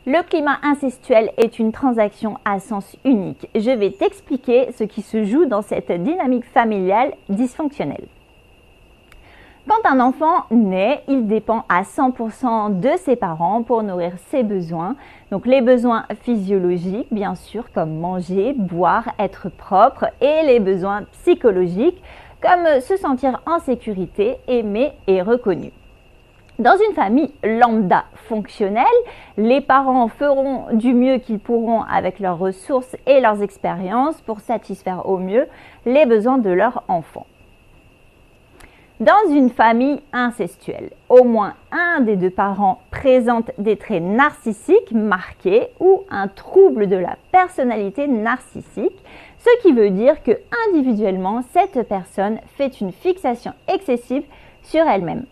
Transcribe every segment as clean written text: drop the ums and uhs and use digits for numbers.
Le climat incestuel est une transaction à sens unique. Je vais t'expliquer ce qui se joue dans cette dynamique familiale dysfonctionnelle. Quand un enfant naît, il dépend à 100% de ses parents pour nourrir ses besoins. Donc les besoins physiologiques, bien sûr, comme manger, boire, être propre, et les besoins psychologiques, comme se sentir en sécurité, aimé et reconnu. Dans une famille lambda fonctionnelle, les parents feront du mieux qu'ils pourront avec leurs ressources et leurs expériences pour satisfaire au mieux les besoins de leur enfant. Dans une famille incestuelle, au moins un des deux parents présente des traits narcissiques marqués ou un trouble de la personnalité narcissique, ce qui veut dire que individuellement, cette personne fait une fixation excessive sur elle-même.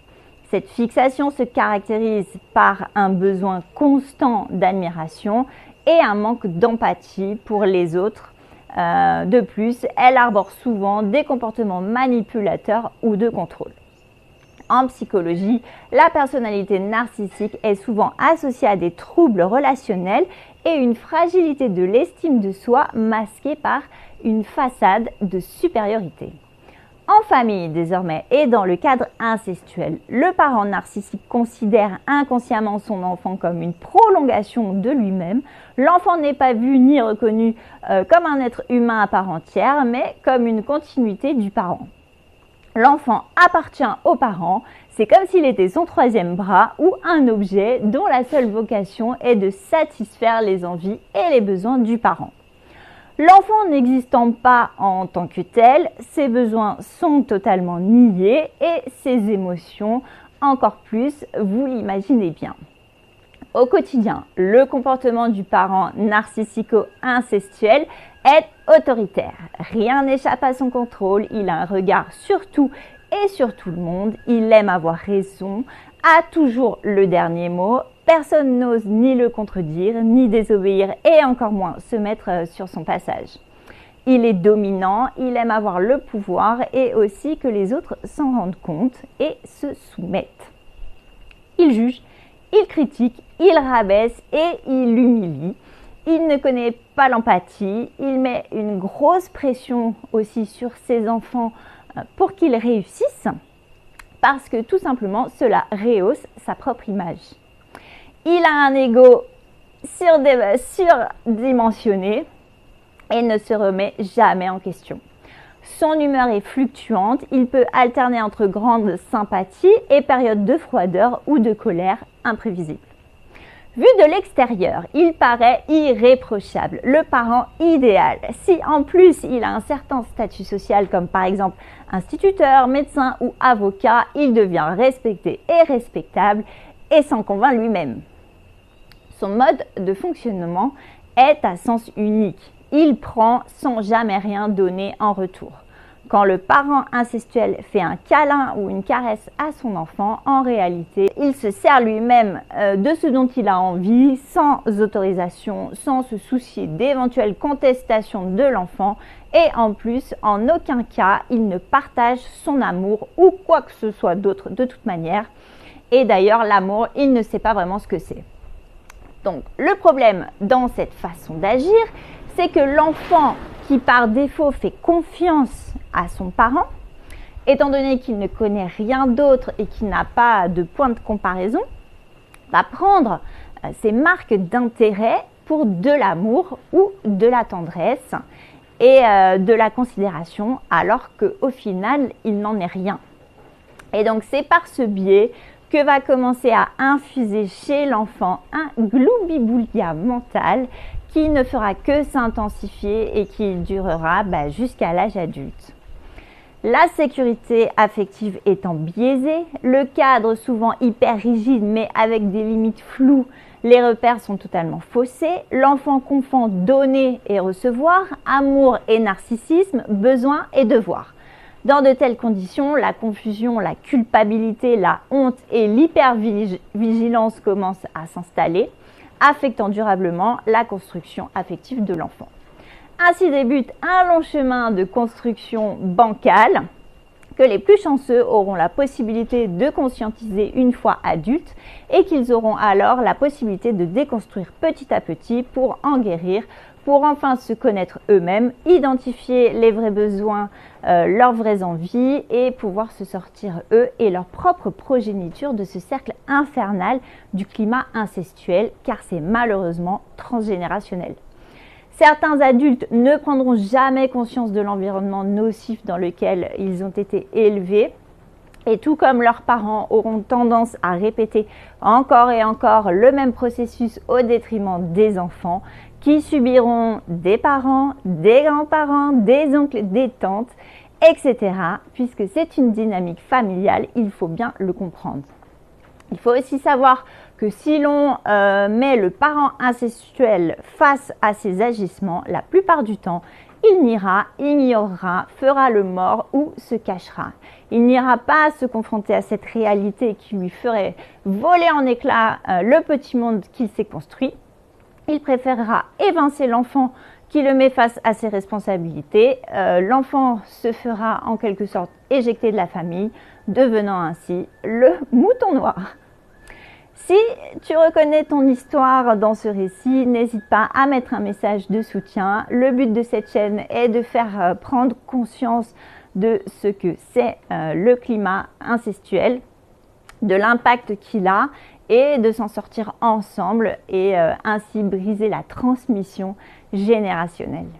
Cette fixation se caractérise par un besoin constant d'admiration et un manque d'empathie pour les autres. De plus, elle arbore souvent des comportements manipulateurs ou de contrôle. En psychologie, la personnalité narcissique est souvent associée à des troubles relationnels et une fragilité de l'estime de soi masquée par une façade de supériorité. En famille désormais et dans le cadre incestuel, le parent narcissique considère inconsciemment son enfant comme une prolongation de lui-même. L'enfant n'est pas vu ni reconnu comme un être humain à part entière, mais comme une continuité du parent. L'enfant appartient au parent, c'est comme s'il était son troisième bras ou un objet dont la seule vocation est de satisfaire les envies et les besoins du parent. L'enfant n'existant pas en tant que tel, ses besoins sont totalement niés et ses émotions encore plus, vous l'imaginez bien. Au quotidien, le comportement du parent narcissico-incestuel est autoritaire. Rien n'échappe à son contrôle, il a un regard sur tout et sur tout le monde, il aime avoir raison, a toujours le dernier mot. Personne n'ose ni le contredire, ni désobéir et encore moins se mettre sur son passage. Il est dominant, il aime avoir le pouvoir et aussi que les autres s'en rendent compte et se soumettent. Il juge, il critique, il rabaisse et il humilie. Il ne connaît pas l'empathie, il met une grosse pression aussi sur ses enfants pour qu'ils réussissent parce que tout simplement cela rehausse sa propre image. Il a un ego surdimensionné et ne se remet jamais en question. Son humeur est fluctuante, il peut alterner entre grande sympathie et périodes de froideur ou de colère imprévisible. Vu de l'extérieur, il paraît irréprochable, le parent idéal. Si en plus il a un certain statut social comme par exemple instituteur, médecin ou avocat, il devient respecté et respectable et s'en convainc lui-même. Son mode de fonctionnement est à sens unique. Il prend sans jamais rien donner en retour. Quand le parent incestuel fait un câlin ou une caresse à son enfant, en réalité, il se sert lui-même de ce dont il a envie, sans autorisation, sans se soucier d'éventuelles contestations de l'enfant. Et en plus, en aucun cas, il ne partage son amour ou quoi que ce soit d'autre de toute manière. Et d'ailleurs, l'amour, il ne sait pas vraiment ce que c'est. Donc, le problème dans cette façon d'agir, c'est que l'enfant qui par défaut fait confiance à son parent, étant donné qu'il ne connaît rien d'autre et qu'il n'a pas de point de comparaison, va prendre ses marques d'intérêt pour de l'amour ou de la tendresse et de la considération, alors qu'au final, il n'en est rien. Et donc, c'est par ce biais que va commencer à infuser chez l'enfant un gloubi-boulga mental qui ne fera que s'intensifier et qui durera jusqu'à l'âge adulte. La sécurité affective étant biaisée, le cadre souvent hyper rigide mais avec des limites floues, les repères sont totalement faussés, l'enfant confond donner et recevoir, amour et narcissisme, besoin et devoir. Dans de telles conditions, la confusion, la culpabilité, la honte et l'hypervigilance commencent à s'installer, affectant durablement la construction affective de l'enfant. Ainsi débute un long chemin de construction bancale que les plus chanceux auront la possibilité de conscientiser une fois adultes et qu'ils auront alors la possibilité de déconstruire petit à petit pour en guérir, pour enfin se connaître eux-mêmes, identifier les vrais besoins, leurs vraies envies et pouvoir se sortir eux et leur propre progéniture de ce cercle infernal du climat incestuel, car c'est malheureusement transgénérationnel. Certains adultes ne prendront jamais conscience de l'environnement nocif dans lequel ils ont été élevés. Et tout comme leurs parents auront tendance à répéter encore et encore le même processus au détriment des enfants, qui subiront des parents, des grands-parents, des oncles, des tantes, etc. Puisque c'est une dynamique familiale, il faut bien le comprendre. Il faut aussi savoir que si l'on met le parent incestuel face à ses agissements, la plupart du temps, il niera, ignorera, fera le mort ou se cachera. Il n'ira pas se confronter à cette réalité qui lui ferait voler en éclats le petit monde qu'il s'est construit. Il préférera évincer l'enfant qui le met face à ses responsabilités. L'enfant se fera en quelque sorte éjecter de la famille, devenant ainsi le mouton noir. Si tu reconnais ton histoire dans ce récit, n'hésite pas à mettre un message de soutien. Le but de cette chaîne est de faire prendre conscience de ce que c'est le climat incestuel, de l'impact qu'il a et de s'en sortir ensemble et ainsi briser la transmission générationnelle.